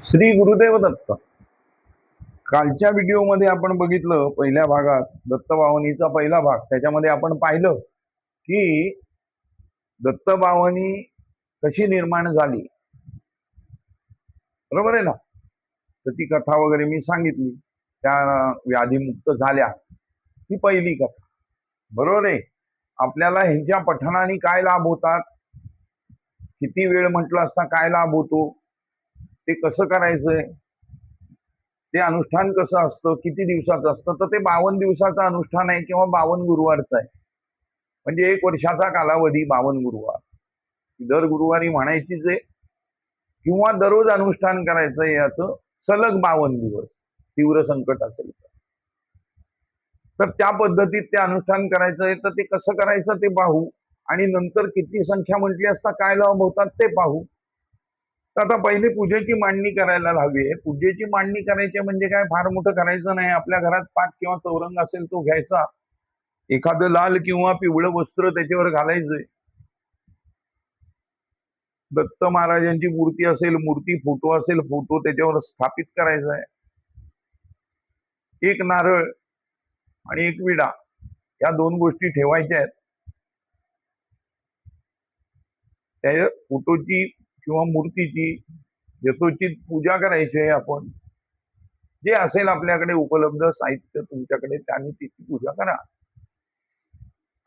श्री गुरुदेव दत्त. कालच्या व्हिडिओमध्ये आपण बघितलं, पहिल्या भागात दत्तभावनीचा पहिला भाग, त्याच्यामध्ये आपण पाहिलं की दत्तभावनी कशी निर्माण झाली. बरोबर आहे ना? तर ती कथा वगैरे मी सांगितली, त्या व्याधीमुक्त झाल्या, ही पहिली कथा. बरोबर आहे. आपल्याला ह्यांच्या पठणाने काय लाभ होतात, किती वेळ म्हटलं असता काय लाभ होतो, ते कसं करायचंय, ते अनुष्ठान कसं असतं, किती दिवसाचं असतं, तर ते 52 दिवसाचं अनुष्ठान आहे किंवा 52 गुरुवारचं आहे. म्हणजे 1 वर्षाचा कालावधी 52 गुरुवार. दर गुरुवारी म्हणायचीच आहे किंवा दररोज अनुष्ठान करायचं याचं सलग 52 दिवस, तीव्र संकट असेल तर त्या पद्धतीत ते अनुष्ठान करायचंय. तर ते कसं करायचं ते पाहू, आणि नंतर किती संख्या म्हटली असता काय लाभ होतात ते पाहू. तर आता पहिले पूजेची मांडणी करायला हवी आहे. पूजेची मांडणी करायची म्हणजे काय, फार मोठं करायचं नाही. आपल्या घरात पाट किंवा चौरंग असेल तो घ्यायचा, एखादं लाल किंवा पिवळं वस्त्र त्याच्यावर घालायचंय. दत्त महाराजांची मूर्ती असेल, मूर्ती, फोटो असेल, फोटो त्याच्यावर स्थापित करायचा आहे. एक नारळ आणि एक विडा, या 2 गोष्टी ठेवायच्या आहेत. त्या फोटोची किंवा मूर्तीची यथोचित पूजा करायची आहे. आपण जे असेल आपल्याकडे उपलब्ध साहित्य तुमच्याकडे, त्याने तिची पूजा करा.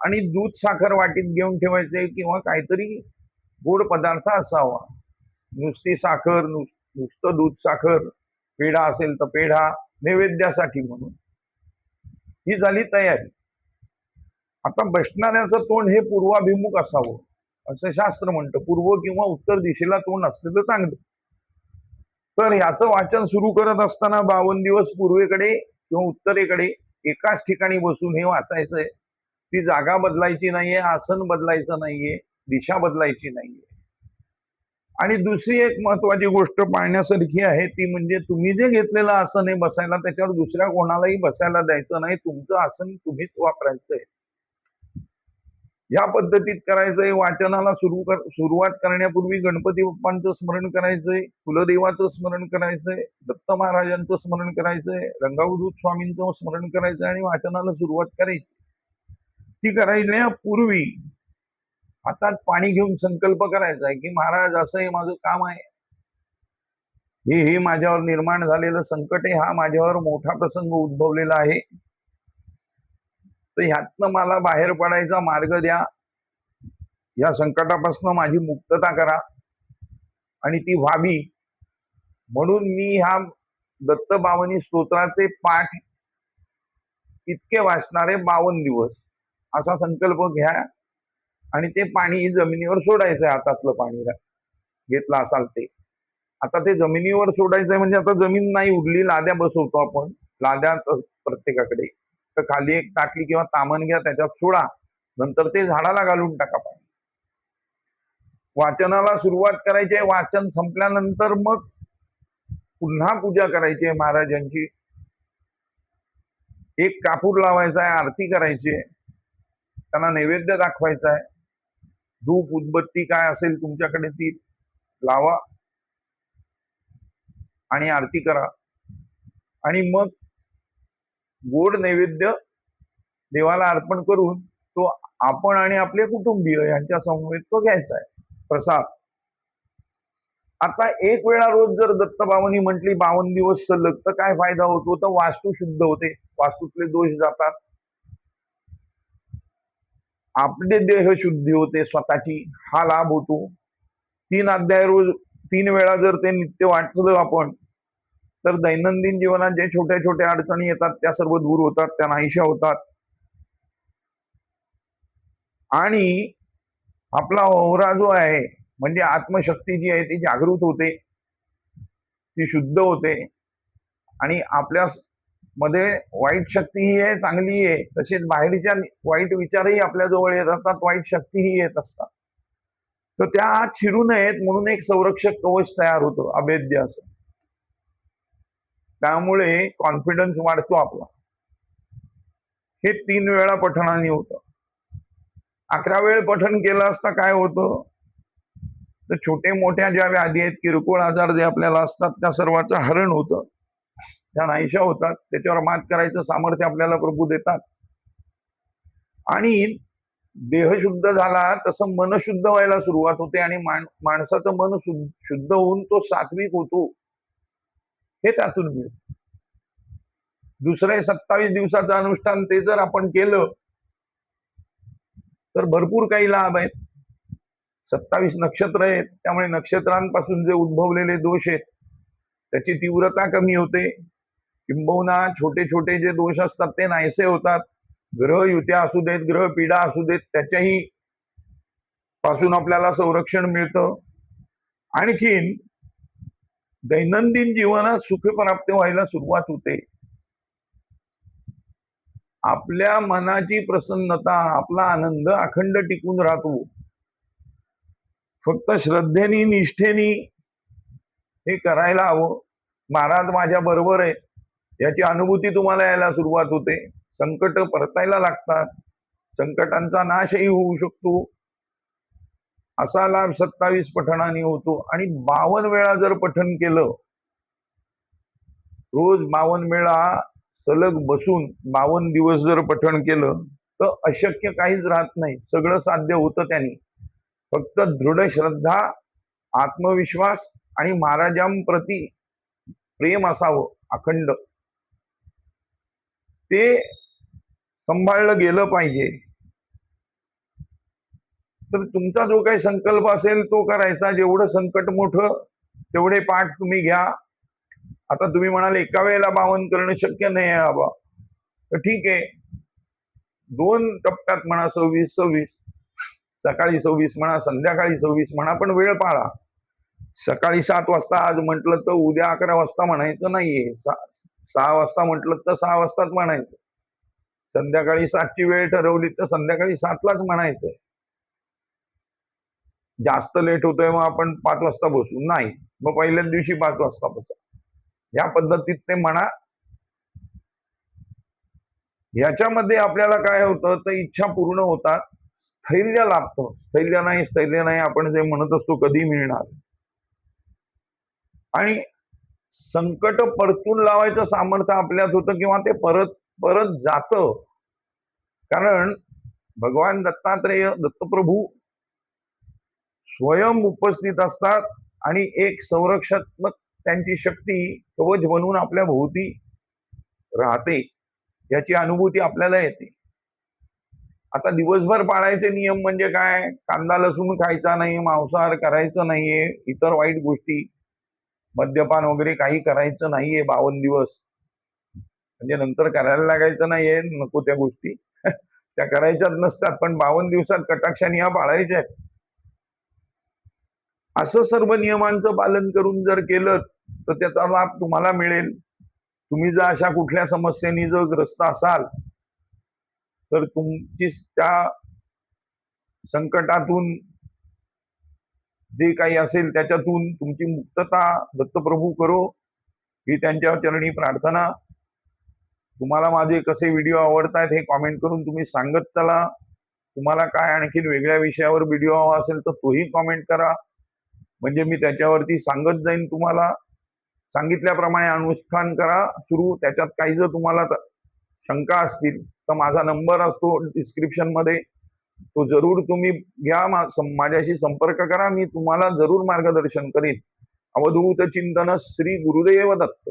आणि दूध साखर वाटीत घेऊन ठेवायचे किंवा काहीतरी गोड पदार्थ असावा. नुसती साखर, नुसतं दूध साखर, पेढा असेल तर पेढा, नैवेद्यासाठी म्हणून. ही झाली तयारी. आता बसणाऱ्याचं तोंड हे पूर्वाभिमुख असावं असं शास्त्र म्हणतं. पूर्व किंवा उत्तर दिशेला तोंड असलेलं चांगलं. तर याचं वाचन सुरू करत असताना 52 दिवस पूर्वेकडे किंवा उत्तरेकडे एकाच ठिकाणी बसून हे वाचायचंय. ती जागा बदलायची नाहीये, आसन बदलायचं नाहीये, दिशा बदलायची नाहीये. आणि दुसरी एक महत्वाची गोष्ट पाळण्यासारखी आहे, ती म्हणजे तुम्ही जे घेतलेलं आसन आहे बसायला, त्याच्यावर दुसऱ्या कोणालाही बसायला द्यायचं नाही. तुमचं आसन तुम्हीच वापरायचंय. या पद्धतीत करायचंय. वाचनाला सुरुवात करण्यापूर्वी गणपती बाप्पांचं स्मरण करायचंय, कुलदेवाचं स्मरण करायचंय, दत्त महाराजांचं स्मरण करायचंय, रंगावधूत स्वामींचं स्मरण करायचंय आणि वाचनाला सुरुवात करायची. ती करायण्यापूर्वी हातात पाणी घेऊन संकल्प करायचा आहे की महाराज, असं हे माझं काम आहे, हे माझ्यावर निर्माण झालेलं संकट आहे, हा माझ्यावर मोठा प्रसंग उद्भवलेला आहे, तर ह्यातनं मला बाहेर पडायचा मार्ग द्या. या संकटापासून माझी मुक्तता करा आणि ती व्हावी म्हणून मी ह्या दत्तभावनी स्तोत्राचे पाठ इतके वाचणारे 52 दिवस असा संकल्प घ्या. आणि ते पाणी जमिनीवर सोडायचंय. हातातलं पाणी घेतलं असाल ते आता ते जमिनीवर सोडायचंय. म्हणजे आता जमीन नाही उरली, लाद्या बसवतो आपण, लाद्या प्रत्येकाकडे, तर खाली एक टाकली किंवा तामण घ्या, त्याच्यात सोडा, नंतर ते झाडाला घालून टाका पाणी. वाचनाला सुरुवात करायची आहे. वाचन संपल्यानंतर मग पुन्हा पूजा करायची आहे महाराजांची. एक कापूर लावायचा आहे, आरती करायची आहे, त्यांना नैवेद्य दाखवायचा आहे. धूप उदबत्ती काय असेल तुमच्याकडे ती लावा आणि आरती करा. आणि मग गोड नैवेद्य देवाला अर्पण करून तो आपण आणि आपले कुटुंबीय यांच्या समवेत तो घ्यायचा आहे, प्रसाद. आता एक वेळा रोज जर दत्तभावनी म्हटली 52 दिवस सलग, तर काय फायदा होतो, तर वास्तू शुद्ध होते, वास्तूतले दोष जातात, आपले देह शुद्धी होते स्वतःची, हा लाभ होतो. 3 अध्याय रोज 3 वेळा जर ते नित्य वाचलं आपण, तर दैनंदिन जीवनात जे छोट्या छोट्या अडचणी येतात त्या सर्व दूर होतात, त्या नाहीशा होतात. आणि आपला ओहरा जो आहे, म्हणजे आत्मशक्ती जी आहे ती जागृत होते, ती शुद्ध होते. आणि आपल्या मध्ये वाईट शक्ती ही आहे, चांगली आहे, तसेच बाहेरच्या वाईट विचारही आपल्या जवळ येत असतात, वाईट शक्तीही येत असतात. तर त्या आत शिरू नयेत म्हणून एक संरक्षक कवच तयार होतं, अभेद्य असं. त्यामुळे कॉन्फिडन्स वाढतो आपला. हे 3 वेळा पठणाने होतं. 11 वेळ पठण केलं असता काय होतं, तर छोटे मोठ्या ज्या व्याधी आहेत, किरकोळ आजार जे आपल्याला असतात, त्या सर्वांचं हरण होतं, त्या नाहीशा होतात. त्याच्यावर मात करायचं सामर्थ्य आपल्याला प्रभू देतात. आणि देह शुद्ध झाला तसं मन शुद्ध व्हायला सुरुवात होते आणि माणसाचं मन शुद्ध होऊन तो सात्विक होतो, हे त्यातून मिळतं. दुसरे 27 दिवसाचं अनुष्ठान ते जर आपण केलं तर भरपूर काही लाभ आहेत. 27 नक्षत्र आहेत, त्यामुळे नक्षत्रांपासून जे उद्भवलेले दोष आहेत त्याची तीव्रता कमी होते. किंबहुना छोटे छोटे जे दोष असतात ते नाहीसे होतात. ग्रह युत्या असू देत, ग्रह पीडा असू देत, त्याच्याही पासून आपल्याला संरक्षण मिळतं. आणखीन दैनंदिन जीवनात सुखप्राप्त व्हायला सुरुवात होते. आपल्या मनाची प्रसन्नता, आपला आनंद अखंड टिकून राहतो. फक्त श्रद्धेनी निष्ठेनी हे करायला हवं. महाराज माझ्या बरोबर आहे याची अनुभूती तुम्हाला यायला सुरुवात होते. संकट परतायला लागतात, संकटांचा नाशही होऊ शकतो. असा लाभ 27 पठणाने होतो. आणि 52 वेळा जर पठण केलं, रोज 52 वेळा सलग बसून 52 दिवस जर पठण केलं तर अशक्य काहीच राहत नाही, सगळं साध्य होतं त्यांनी. फक्त दृढ श्रद्धा, आत्मविश्वास आणि महाराजांप्रती प्रेम असावं अखंड, ते सांभाळलं गेलं पाहिजे. तर तुमचा जो काही संकल्प असेल तो करायचा. जेवढं संकट मोठं तेवढे पाठ तुम्ही घ्या. आता तुम्ही म्हणाले एका वेळेला 52 करणं शक्य नाही आहे बाबा, तर ठीक आहे, 2 टप्प्यात म्हणा, 26-26, सकाळी 26 म्हणा, संध्याकाळी 26 म्हणा, पण वेळ पाळा. सकाळी 7 वाजता आज म्हटलं तर उद्या 11 वाजता म्हणायचं नाहीये. 6 वाजता म्हटलं तर 6 वाजताच म्हणायचं. संध्याकाळी 7ची वेळ ठरवली तर संध्याकाळी 7लाच म्हणायचंय. जास्त लेट होतोय मग आपण 5 वाजता बसू नाही, मग पहिल्याच दिवशी 5 वाजता बसा. या पद्धतीत ते म्हणा. ह्याच्यामध्ये आपल्याला काय होतं तर इच्छा पूर्ण होतात, स्थैर्य लाभतं. स्थैर्य नाही आपण जे म्हणत असतो कधी मिळणार. आणि संकट परतून लावायचं सामर्थ्य आपल्यात होतं किंवा ते परत परत जातं. कारण भगवान दत्तात्रेय दत्तप्रभू स्वयं उपस्थित असतात आणि एक संरक्षणात्मक त्यांची शक्ती कवच बनवून आपल्या भोवती राहते, याची अनुभूती आपल्याला येते. आता दिवसभर पाळायचे नियम म्हणजे काय? कांदा लसूण खायचा नाही, मांसाहार करायचं नाहीये, इतर वाईट गोष्टी, मद्यपान वगैरे काही करायचं नाहीये 52 दिवस. म्हणजे नंतर करायला लागायचं नाहीये, नको त्या गोष्टी त्या करायच्याच नसतात, पण 52 दिवसात कटाक्षाने ह्या पाळायच्या आहेत. असं सर्व नियमांचं पालन करून जर केलं तर त्याचा लाभ तुम्हाला मिळेल. तुम्ही जर अशा कुठल्या समस्येने जर ग्रस्त असाल तर तुमची त्या संकटातून जे काही असेल त्याच्यातून तुमची मुक्तता दत्तप्रभू करो, ही त्यांच्या चरणी प्रार्थना. तुम्हाला माझे कसे व्हिडिओ आवडतायत हे कॉमेंट करून तुम्ही सांगत चला. तुम्हाला काय आणखीन वेगळ्या विषयावर व्हिडिओ हवा असेल तर तोही कॉमेंट करा, म्हणजे मी त्याच्यावरती सांगत जाईन. तुम्हाला सांगितल्याप्रमाणे अनुष्ठान करा सुरू. त्याच्यात काही जर तुम्हाला शंका असतील तर माझा नंबर असतो डिस्क्रिप्शन मध्ये, तो जरूर तुम्ही घ्या, माझ्याशी संपर्क करा. मी तुम्हाला जरूर मार्गदर्शन करीन. अवधूत चिंतन श्री गुरुदेव दत्त.